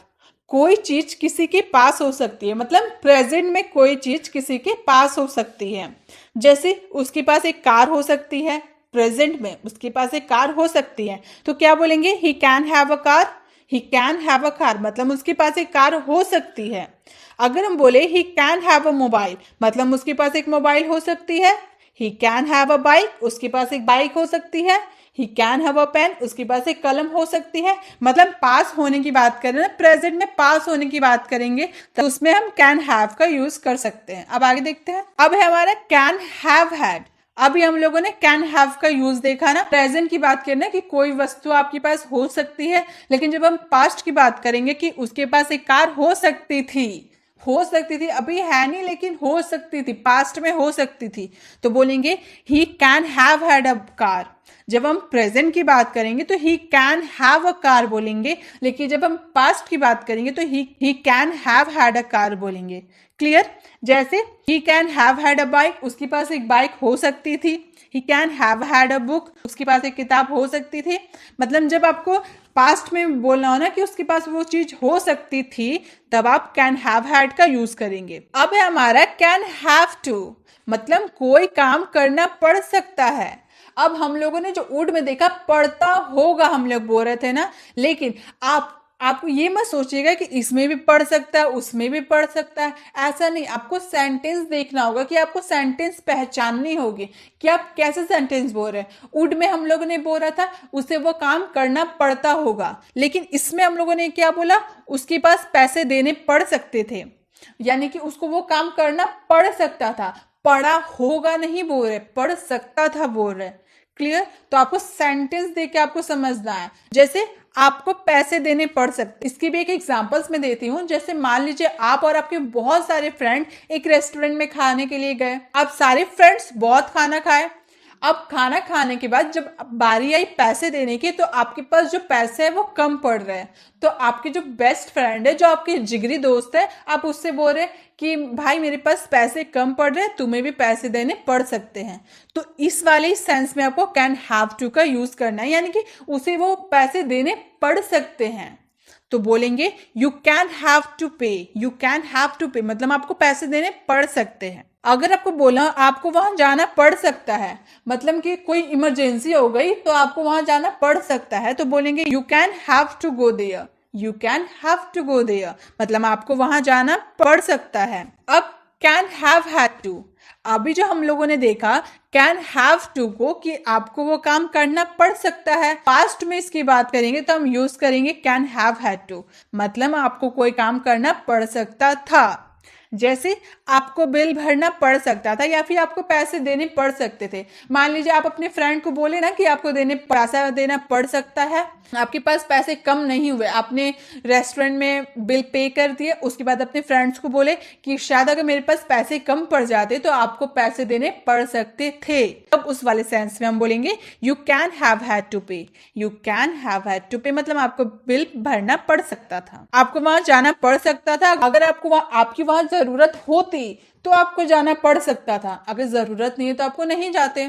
कोई चीज किसी के पास हो सकती है, मतलब प्रेजेंट में कोई चीज किसी के पास हो सकती है। जैसे उसके पास एक कार हो सकती है, प्रेजेंट में उसके पास एक कार हो सकती है, तो क्या बोलेंगे ही can have a car. He can have a car मतलब उसके पास एक कार हो सकती है। अगर हम बोले he can have a mobile, मतलब उसके पास एक मोबाइल हो सकती है। He can have a bike, उसके पास एक बाइक हो सकती है। He can have a pen, उसके पास एक कलम हो सकती है। मतलब पास होने की बात करें ना, प्रेजेंट में पास होने की बात करेंगे तो उसमें हम कैन हैव का यूज कर सकते हैं। अब आगे देखते हैं। अब है हमारा कैन हैव हैड। अभी हम लोगों ने कैन हैव का यूज देखा ना, प्रेजेंट की बात करें ना कि कोई वस्तु आपके पास हो सकती है, लेकिन जब हम पास्ट की बात करेंगे कि उसके पास एक कार हो सकती थी, हो सकती थी, अभी है नहीं लेकिन हो सकती थी, पास्ट में हो सकती थी, तो बोलेंगे ही can have had a car. जब हम प्रेजेंट की बात करेंगे तो ही कैन हैव अ कार बोलेंगे, लेकिन जब हम पास्ट की बात करेंगे तो ही can have had a car बोलेंगे। क्लियर? जैसे ही can have had a bike, उसके पास एक बाइक हो सकती थी। ही can have had a book, उसके पास एक किताब हो सकती थी। मतलब जब आपको पास्ट में बोलना हो ना कि उसके पास वो चीज हो सकती थी, तब आप कैन हैव हैड का यूज करेंगे। अब है हमारा कैन हैव टू, मतलब कोई काम करना पड़ सकता है। अब हम लोगों ने जो वुड में देखा पढ़ता होगा, हम लोग बोल रहे थे ना, लेकिन आपको ये मत सोचिएगा कि इसमें भी पढ़ सकता है उसमें भी पढ़ सकता है, ऐसा नहीं। आपको सेंटेंस देखना होगा कि आपको सेंटेंस पहचाननी होगी कि आप कैसे सेंटेंस बोल रहे हैं। वुड में हम लोगों ने बोला था उसे वो काम करना पड़ता होगा, लेकिन इसमें हम लोगों ने क्या बोला, उसके पास पैसे देने पड़ सकते थे, यानी कि उसको वो काम करना पड़ सकता था। पढ़ा होगा नहीं बोल रहे, पढ़ सकता था बोल रहे। क्लियर? तो आपको सेंटेंस देके आपको समझना है। जैसे आपको पैसे देने पड़ सकते, इसकी भी एक एग्जांपल्स में देती हूँ। जैसे मान लीजिए आप और आपके बहुत सारे फ्रेंड एक रेस्टोरेंट में खाने के लिए गए। आप सारे फ्रेंड्स बहुत खाना खाए। अब खाना खाने के बाद जब बारी आई पैसे देने की, तो आपके पास जो पैसे है वो कम पड़ रहे हैं। तो आपके जो बेस्ट फ्रेंड है, जो आपके जिगरी दोस्त है, आप उससे बोल रहे कि भाई मेरे पास पैसे कम पड़ रहे हैं, तुम्हें भी पैसे देने पड़ सकते हैं। तो इस वाले सेंस में आपको कैन हैव टू का यूज करना है, यानी कि उसे वो पैसे देने पड़ सकते हैं। तो बोलेंगे you can have to pay, you can have to pay, मतलब आपको पैसे देने पड़ सकते हैं। अगर आपको बोला आपको वहां जाना पड़ सकता है, मतलब कि कोई इमरजेंसी हो गई तो आपको वहां जाना पड़ सकता है, तो बोलेंगे you can have to go there, you can have to go there, मतलब आपको वहां जाना पड़ सकता है। अब कैन हैव हैड टू, अभी जो हम लोगों ने देखा कैन हैव टू को कि आपको वो काम करना पड़ सकता है। पास्ट में इसकी बात करेंगे तो हम यूज करेंगे कैन हैव हैड टू, मतलब आपको कोई काम करना पड़ सकता था। जैसे आपको बिल भरना पड़ सकता था या फिर आपको पैसे देने पड़ सकते थे। मान लीजिए आप अपने फ्रेंड को बोले ना कि आपको पैसा देना पड़ सकता है, आपके पास पैसे कम नहीं हुए, आपने रेस्टोरेंट में बिल पे कर दिए, उसके बाद अपने फ्रेंड्स को बोले कि शायद अगर मेरे पास पैसे कम पड़ जाते तो आपको पैसे देने पड़ सकते थे। तब उस वाले सेंस में हम बोलेंगे you can have had to pay, you can have had to pay, मतलब आपको बिल भरना पड़ सकता था, आपको वहां जाना पड़ सकता था। अगर आपको आपकी वहां जरूरत होती तो आपको जाना पड़ सकता था, अगर जरूरत नहीं है तो आपको नहीं जाते।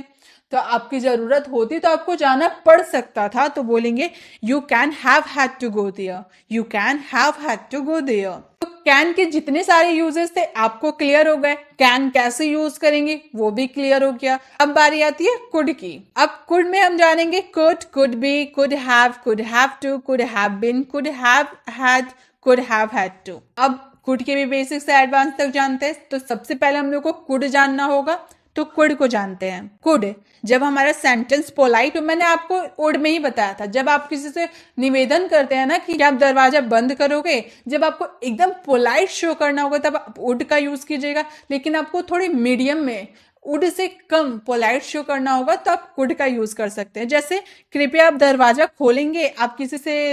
तो आपकी जरूरत होती तो आपको जाना पड़ सकता था, तो बोलेंगे you can have had to go there, you can have had to go there. तो कैन के जितने सारे यूजेस थे आपको क्लियर हो गए। कैन कैसे यूज करेंगे वो भी क्लियर हो गया। अब बारी आती है कुड की। अब कुड में हम जानेंगे could, could be, could have to, could have been, could have had, could have had to. अब कुड के भी बेसिक से एडवांस तक जानते हैं, तो सबसे पहले हम लोग को कुड जानना होगा, तो कुड को जानते हैं। कुड जब हमारा सेंटेंस पोलाइट, मैंने आपको वुड में ही बताया था, जब आप किसी से निवेदन करते हैं ना कि आप दरवाजा बंद करोगे, जब आपको एकदम पोलाइट शो करना होगा तब आप वुड का यूज कीजिएगा, लेकिन आपको थोड़ी मीडियम में would say come polite show करना होगा तो आप कुड का यूज कर सकते हैं। जैसे कृपया आप दरवाजा खोलेंगे, आप किसी से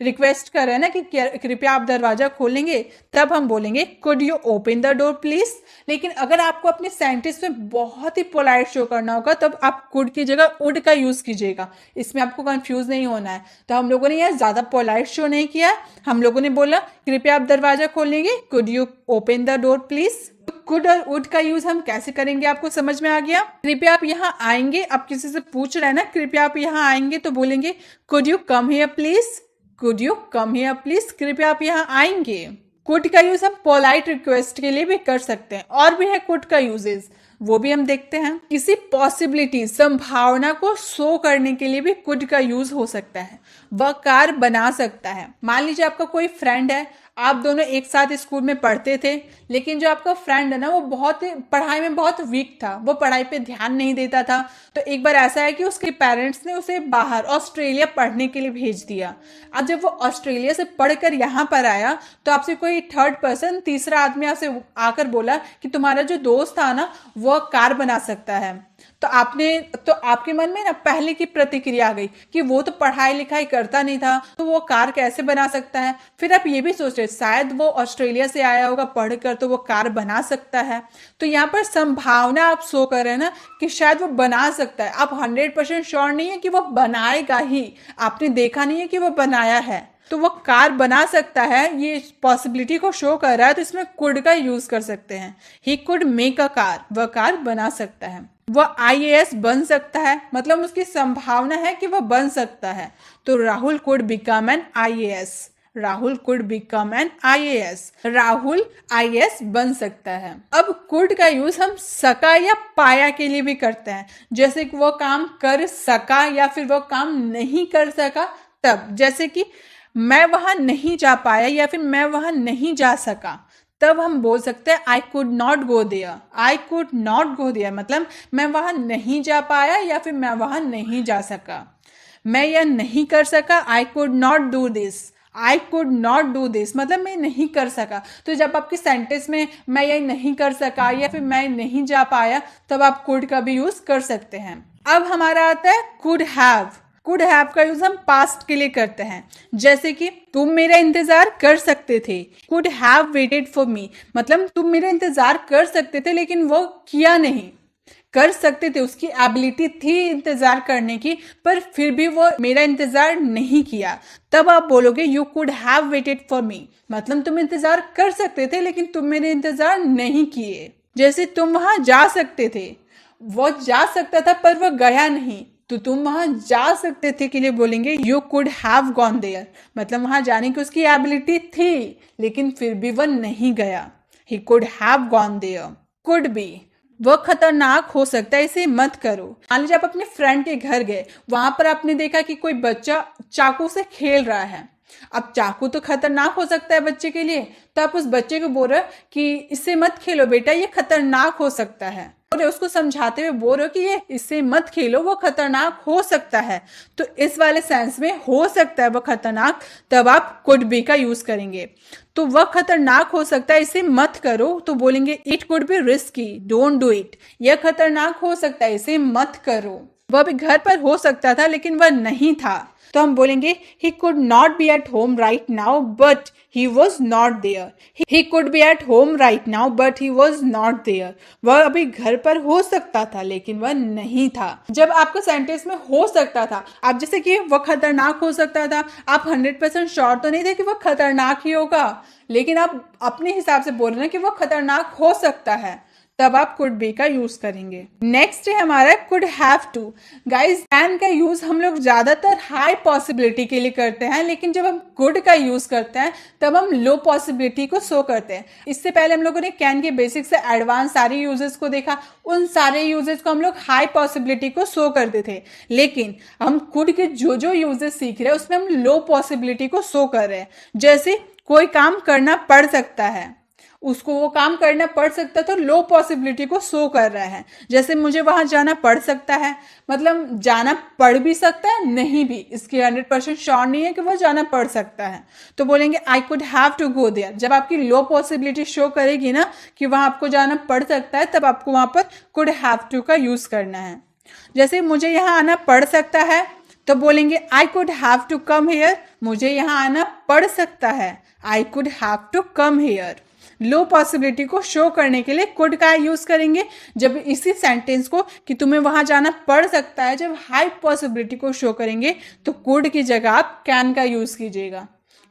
रिक्वेस्ट कर रहे हैं ना कि कृपया आप दरवाजा खोलेंगे, तब हम बोलेंगे could you open the door please. लेकिन अगर आपको अपने सेंटेंस में बहुत ही पोलाइट शो करना होगा तब आप कुड की जगह वुड का यूज कीजिएगा, इसमें आपको कंफ्यूज नहीं होना है। तो हम लोगों ने यह ज्यादा पोलाइट शो नहीं किया, हम लोगों ने बोला कृपया आप दरवाजा खोलेंगे, could you open the door please. Could और वुड का यूज हम कैसे करेंगे आपको समझ में आ गया। कृपया आप यहाँ आएंगे, आप किसी से पूछ रहे हैं ना कृपया आप यहाँ आएंगे, तो बोलेंगे could you come here please, could you come here please, कृपया आप यहाँ आएंगे। कुड का यूज हम पोलाइट रिक्वेस्ट के लिए भी कर सकते हैं। और भी है कुड का यूजेस, वो भी हम देखते हैं। किसी पॉसिबिलिटी, संभावना को शो करने के लिए भी कुड का यूज हो सकता है, वह कार बना सकता है। मान लीजिए आपका कोई फ्रेंड है, आप दोनों एक साथ स्कूल में पढ़ते थे, लेकिन जो आपका फ्रेंड है ना वो बहुत पढ़ाई में बहुत वीक था, वो पढ़ाई पे ध्यान नहीं देता था। तो एक बार ऐसा है कि उसके पेरेंट्स ने उसे बाहर ऑस्ट्रेलिया पढ़ने के लिए भेज दिया। अब जब वो ऑस्ट्रेलिया से पढ़कर यहाँ पर आया तो आपसे कोई थर्ड पर्सन, तीसरा आदमी आपसे आकर बोला कि तुम्हारा जो दोस्त था ना वो कार बना सकता है। तो आपके मन में ना पहले की प्रतिक्रिया आ गई कि वो तो पढ़ाई लिखाई करता नहीं था, तो वो कार कैसे बना सकता है। फिर आप ये भी सोच रहे शायद वो ऑस्ट्रेलिया से आया होगा पढ़कर तो वो कार बना सकता है। तो यहाँ पर संभावना आप शो कर रहे हैं ना कि शायद वो बना सकता है। आप 100% श्योर नहीं है कि वो बनाएगा ही, आपने देखा नहीं है कि वो बनाया है। तो वो कार बना सकता है, ये पॉसिबिलिटी को शो कर रहा है, तो इसमें कुड का यूज कर सकते हैं। He could make a car, वह कार बना सकता है। वह IAS बन सकता है, मतलब उसकी संभावना है कि वह बन सकता है। तो Rahul could become an IAS। Rahul could become an IAS। Rahul IAS बन सकता है। अब कुड का यूज हम सका या पाया के लिए भी करते हैं, जैसे कि वो काम कर सका या फिर वो काम नहीं कर सका तब। जैसे कि मैं वहां नहीं जा पाया या फिर मैं वहां नहीं जा सका, तब हम बोल सकते हैं I could not go there. I could not go there मतलब मैं वहां नहीं जा पाया या फिर मैं वहां नहीं जा सका। मैं यह नहीं कर सका, आई could not do this. I could not do this मतलब मैं नहीं कर सका। तो जब आपके सेंटेंस में मैं यह नहीं कर सका या फिर मैं नहीं जा पाया, तब आप कुड का भी यूज कर सकते हैं। अब हमारा आता है कुड हैव। कुड हैव का यूज हम पास्ट के लिए करते हैं, जैसे कि तुम मेरा इंतजार कर सकते थे। Could have waited for me मतलब तुम मेरा इंतजार कर सकते थे लेकिन वो किया नहीं। कर सकते थे, उसकी एबिलिटी थी इंतजार करने की, पर फिर भी वो मेरा इंतजार नहीं किया। तब आप बोलोगे you could have waited for me मतलब तुम इंतजार कर सकते थे लेकिन तुम मेरे इंतजार नहीं किए। जैसे तुम वहां जा सकते थे, वो जा सकता था पर वो गया नहीं, तो तुम वहां जा सकते थे के लिए बोलेंगे you could have gone there मतलब वहां जाने की उसकी एबिलिटी थी लेकिन फिर भी वह नहीं गया। He could have gone there. Could be वह खतरनाक हो सकता है, इसे मत करो। मान लीजिए आप अपने फ्रेंड के घर गए, वहां पर आपने देखा कि कोई बच्चा चाकू से खेल रहा है। अब चाकू तो खतरनाक हो सकता है बच्चे के लिए, तो आप उस बच्चे को बोल रहे हो कि इससे मत खेलो बेटा, ये खतरनाक हो सकता है। और उसको समझाते हुए बोल रहे हो कि ये इससे मत खेलो, वो खतरनाक हो सकता है। तो इस वाले सेंस में हो सकता है वो खतरनाक, तब आप कुड बी का यूज करेंगे। तो वह खतरनाक हो सकता है, इसे मत करो, तो बोलेंगे it could be risky, don't do it. यह खतरनाक हो सकता है, इसे मत करो। वह भी घर पर हो सकता था लेकिन वह नहीं था, तो हम बोलेंगे he could not be at home right now but he was not there। he could be at home right now but he was not there। वह अभी घर पर हो सकता था लेकिन वह नहीं था। जब आपका सेंटेंस में हो सकता था, आप जैसे कि वह खतरनाक हो सकता था, आप 100% श्योर तो नहीं थे कि वह खतरनाक ही होगा, लेकिन आप अपने हिसाब से बोल रहे हैं कि वह खतरनाक हो सकता है, तब आप कुड बी का यूज करेंगे। नेक्स्ट है हमारा could have to. Guys can का यूज हम लोग ज्यादातर हाई पॉसिबिलिटी के लिए करते हैं, लेकिन जब हम कुड का यूज करते हैं तब हम लो पॉसिबिलिटी को शो करते हैं। इससे पहले हम लोगों ने कैन के बेसिक से एडवांस सारे यूजेस को देखा, उन सारे यूजेस को हम लोग हाई पॉसिबिलिटी को शो करते थे, लेकिन हम कुड के जो जो यूजेस सीख रहे हैं उसमें हम लो पॉसिबिलिटी को शो कर रहे हैं। जैसे कोई काम करना पड़ सकता है, उसको वो काम करना पड़ सकता है तो लो पॉसिबिलिटी को शो कर रहा है। जैसे मुझे वहां जाना पड़ सकता है मतलब जाना पड़ भी सकता है, नहीं भी, इसकी 100% श्योर नहीं है कि वो जाना पड़ सकता है, तो बोलेंगे I could have to go there. जब आपकी लो पॉसिबिलिटी शो करेगी ना कि वहां आपको जाना पड़ सकता है, तब आपको वहां पर कुड हैव टू का यूज करना है। जैसे मुझे यहाँ आना पड़ सकता है, तो बोलेंगे I could have to come here. मुझे यहाँ आना पड़ सकता है, I could have to come here. Low possibility को शो करने के लिए कुड का यूज करेंगे। जब इसी सेंटेंस को कि तुम्हें वहां जाना पड़ सकता है, जब हाई पॉसिबिलिटी को शो करेंगे तो कुड की जगह आप कैन का यूज कीजिएगा।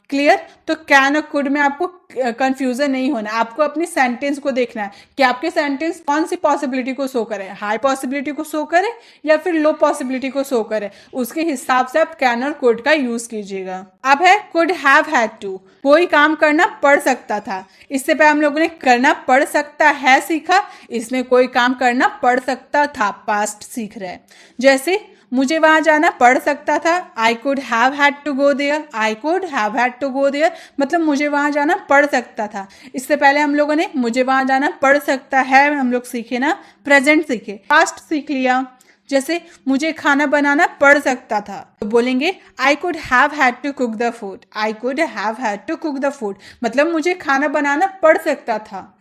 क्लियर? तो कैन और कुड में आपको कंफ्यूजन नहीं होना, आपको अपनी सेंटेंस को देखना है कि आपके सेंटेंस कौन सी पॉसिबिलिटी को शो करे, हाई पॉसिबिलिटी को शो करे या फिर लो पॉसिबिलिटी को शो करे। उसके हिसाब से आप कैन और कुड का यूज कीजिएगा। अब है कुड हैव हैड टू, कोई काम करना पड़ सकता था। इससे पहले हम लोगों ने करना पड़ सकता है सीखा, इसमें कोई काम करना पड़ सकता था पास्ट सीख रहे हैं। जैसे मुझे वहां जाना पड़ सकता था, I could have had to go there, I could have had to go there, मतलब मुझे वहां जाना पड़ सकता था। इससे पहले हम लोगों ने मुझे वहां जाना पड़ सकता है हम लोग सीखे ना, प्रेजेंट सीखे, पास्ट सीख लिया। जैसे मुझे खाना बनाना पड़ सकता था तो बोलेंगे I could have had to cook the food, I could have had to cook the food, मतलब मुझे खाना बनाना पड़ सकता था।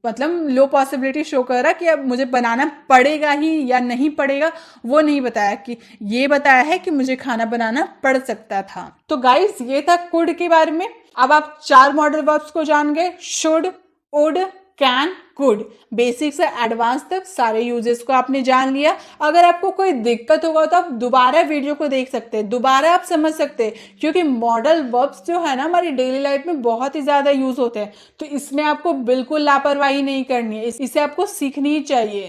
मतलब लो पॉसिबिलिटी शो कर रहा कि अब मुझे बनाना पड़ेगा ही या नहीं पड़ेगा, वो नहीं बताया, कि ये बताया है कि मुझे खाना बनाना पड़ सकता था। तो गाइस ये था कुड के बारे में। अब आप 4 मॉडल वर्ब्स को जान गए, should, would, can, could, basic से एडवांस तक सारे यूजेस को आपने जान लिया। अगर आपको कोई दिक्कत होगा तो आप दोबारा वीडियो को देख सकते हैं, दोबारा आप समझ सकते हैं, क्योंकि मॉडल वर्ब्स जो है ना हमारी डेली लाइफ में बहुत ही ज्यादा यूज होते हैं। तो इसमें आपको बिल्कुल लापरवाही नहीं करनी है, इसे आपको सीखनी ही चाहिए।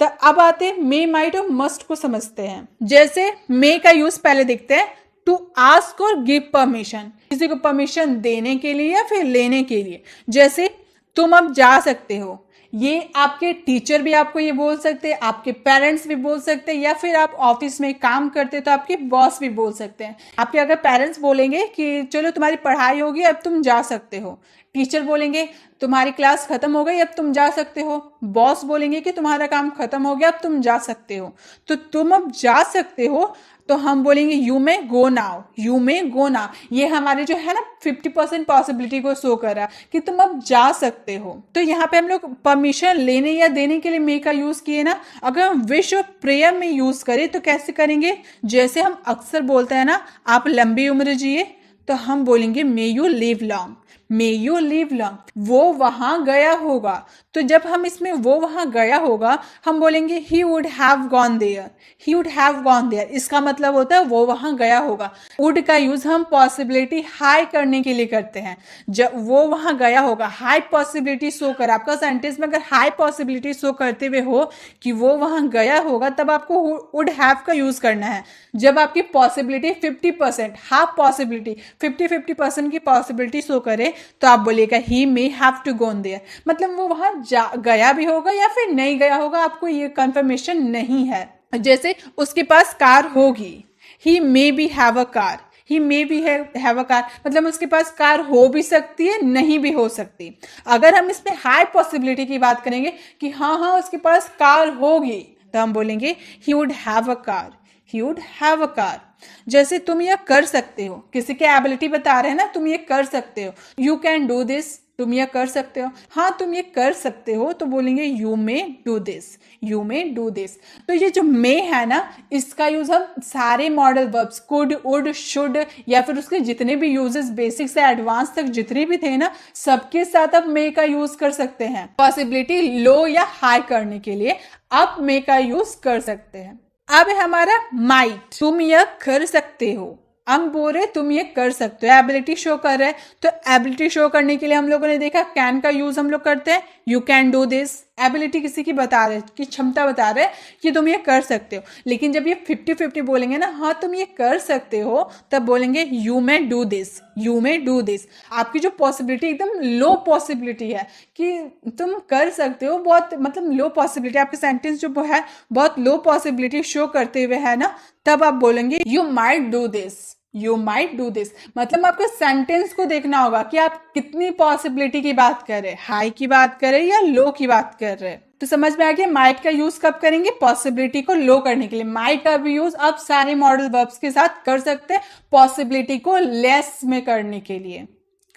तो अब आते हैं मे, माइट और मस्ट को समझते हैं। जैसे मे का यूज पहले देखते हैं, टू आस्क और गिव परमिशन, किसी को परमिशन देने के लिए या फिर लेने के लिए। जैसे तुम अब जा सकते हो, ये आपके टीचर भी आपको ये बोल सकते हैं, आपके पेरेंट्स भी बोल सकते हैं, या फिर आप ऑफिस में काम करते तो आपके बॉस भी बोल सकते हैं। आपके अगर पेरेंट्स बोलेंगे कि चलो तुम्हारी पढ़ाई होगी अब तुम जा सकते हो, टीचर बोलेंगे तुम्हारी क्लास खत्म हो गई अब तुम जा सकते हो, बॉस बोलेंगे कि तुम्हारा काम खत्म हो गया अब तुम जा सकते हो। तो तुम अब जा सकते हो तो हम बोलेंगे you may go now, you may go now. ये हमारे जो है ना 50% पॉसिबिलिटी को शो कर रहा कि तुम अब जा सकते हो। तो यहाँ पे हम लोग परमिशन लेने या देने के लिए मे का यूज किए ना। अगर हम विश और प्रेयर में यूज करें तो कैसे करेंगे, जैसे हम अक्सर बोलते हैं ना आप लंबी उम्र जिए, तो हम बोलेंगे may you live long, may you live long. वो वहां गया होगा, तो जब हम इसमें वो वहां गया होगा हम बोलेंगे he would have gone there, he would have gone there. इसका मतलब होता है वो वहां गया होगा। वुड का यूज हम पॉसिबिलिटी हाई करने के लिए करते हैं। जब वो वहां गया होगा, हाई पॉसिबिलिटी शो कर, आपका सेंटेंस में अगर हाई पॉसिबिलिटी शो करते हुए हो कि वो वहां गया होगा, तब आपको वुड हैव का यूज करना है। जब आपकी पॉसिबिलिटी 50%, हाफ पॉसिबिलिटी 50-50% की पॉसिबिलिटी शो करे तो आप बोलिएगा he may have to go there, मतलब वो वहां गया भी होगा या फिर नहीं गया होगा, आपको ये कंफर्मेशन नहीं है। जैसे उसके पास कार होगी, he may be have a car, he may be have a car, मतलब उसके पास कार हो भी सकती है नहीं भी हो सकती। अगर हम इसमें हाई पॉसिबिलिटी की बात करेंगे कि हाँ उसके पास कार होगी, तो हम बोलेंगे he would have a car, he would have a car. जैसे तुम ये कर सकते हो, किसी के एबिलिटी बता रहे हैं ना, तुम ये कर सकते हो, यू कैन डू दिस, तुम ये कर सकते हो, हाँ तुम ये कर सकते हो, तो बोलेंगे you may do this, you may do this. तो ये जो मे है ना, इसका यूज हम सारे modal verbs could, would, should या फिर उसके जितने भी यूजेस बेसिक से एडवांस तक जितने भी थे ना, सबके साथ अब मे का यूज कर सकते हैं। पॉसिबिलिटी लो या हाई करने के लिए आप मे का यूज कर सकते हैं। अब है हमारा माइट, तुम यह कर सकते हो। हम बोल रहे तुम ये कर सकते हो, एबिलिटी शो कर रहे हैं, तो एबिलिटी शो करने के लिए हम लोगों ने देखा कैन का यूज हम लोग करते हैं, you can do this. Ability किसी की बता रहे, की क्षमता बता रहे कि तुम ये कर सकते हो। लेकिन जब ये 50-50 बोलेंगे ना, हाँ तुम ये कर सकते हो, तब बोलेंगे you may do this, you may do this. आपकी जो पॉसिबिलिटी एकदम लो पॉसिबिलिटी है कि तुम कर सकते हो, बहुत मतलब लो पॉसिबिलिटी, आपके सेंटेंस जो है बहुत लो पॉसिबिलिटी शो करते हुए है ना, तब आप बोलेंगे you might do this, you might do this. मतलब आपको सेंटेंस को देखना होगा कि आप कितनी पॉसिबिलिटी की बात कर रहे हैं, हाई की बात कर रहे हैं या लो की बात कर रहे हैं। तो समझ में आ गया माइट का यूज कब करेंगे, पॉसिबिलिटी को लो करने के लिए। माइट का भी यूज आप सारे मॉडल वर्ब्स के साथ कर सकते हैं, पॉसिबिलिटी को लेस में करने के लिए।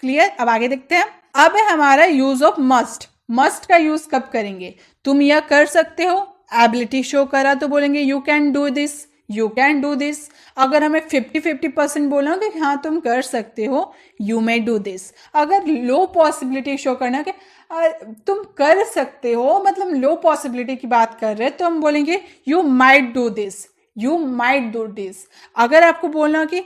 क्लियर। अब आगे देखते हैं। अब है हमारा यूज ऑफ मस्ट। मस्ट का यूज कब करेंगे, तुम यह कर सकते हो, एबिलिटी शो करा तो बोलेंगे you can do this, you can do this. अगर हमें 50-50% बोला कि हाँ तुम कर सकते हो, यू मे डू दिस। अगर लो पॉसिबिलिटी शो करना कि तुम कर सकते हो, मतलब लो पॉसिबिलिटी की बात कर रहे हैं, तो हम बोलेंगे you might do this, you might do this. अगर आपको बोलना कि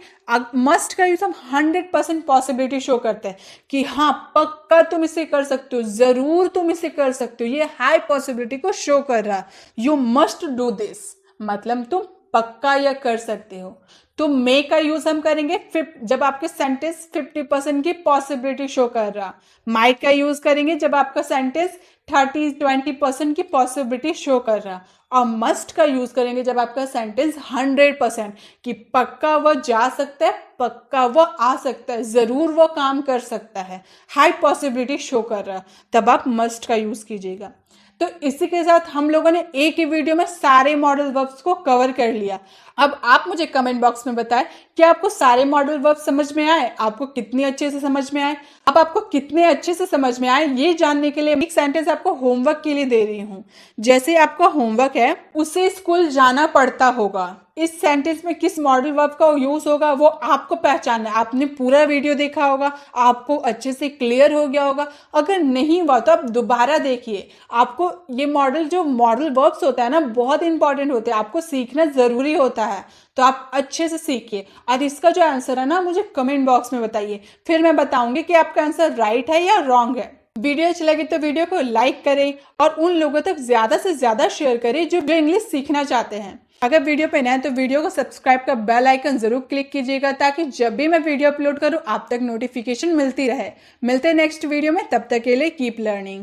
मस्ट का यूज हम 100% पॉसिबिलिटी शो करते हैं कि हाँ पक्का तुम इसे कर सकते हो, जरूर तुम इसे कर सकते हो, ये हाई पॉसिबिलिटी को शो कर रहा है, यू मस्ट डू दिस, मतलब तुम पक्का या कर सकते हो। तो मे का यूज हम करेंगे जब आपके सेंटेंस 50% की पॉसिबिलिटी शो कर रहा। माइट का यूज करेंगे जब आपका सेंटेंस 30-20% की पॉसिबिलिटी शो कर रहा। और मस्ट का यूज करेंगे जब आपका सेंटेंस 100% कि पक्का वो जा सकता है, पक्का वो आ सकता है, जरूर वो काम कर सकता है, हाई पॉसिबिलिटी शो कर रहा, तब आप मस्ट का यूज कीजिएगा। तो इसी के साथ हम लोगों ने एक ही वीडियो में सारे मॉडल वर्ब्स को कवर कर लिया। अब आप मुझे कमेंट बॉक्स में बताएं कि आपको सारे मॉडल वर्ब समझ में आए, आपको कितनी अच्छे से समझ में आए। अब आपको कितने अच्छे से समझ में आए ये जानने के लिए एक सेंटेंस आपको होमवर्क के लिए दे रही हूं। जैसे आपका होमवर्क है, उसे स्कूल जाना पड़ता होगा, इस सेंटेंस में किस मॉडल वर्ब का यूज होगा वो आपको पहचानना है। आपने पूरा वीडियो देखा होगा, आपको अच्छे से क्लियर हो गया होगा। अगर नहीं हुआ तो आप दोबारा देखिए। आपको ये जो मॉडल वर्ब्स होता है ना, बहुत इंपॉर्टेंट होते हैं, आपको सीखना जरूरी होता है। तो आप अच्छे से सीखिए और इसका जो आंसर है ना, मुझे कमेंट बॉक्स में बताइए, फिर मैं बताऊंगी कि आपका आंसर राइट है या रॉन्ग है। वीडियो अच्छी लगी तो वीडियो को लाइक करें और उन लोगों तक ज्यादा से ज्यादा शेयर करें जो इंग्लिश सीखना चाहते हैं। अगर वीडियो पे नए हैं तो वीडियो को सब्सक्राइब का बेल आइकन जरूर क्लिक कीजिएगा ताकि जब भी मैं वीडियो अपलोड करूं आप तक नोटिफिकेशन मिलती रहे। मिलते हैं नेक्स्ट वीडियो में, तब तक के लिए कीप लर्निंग।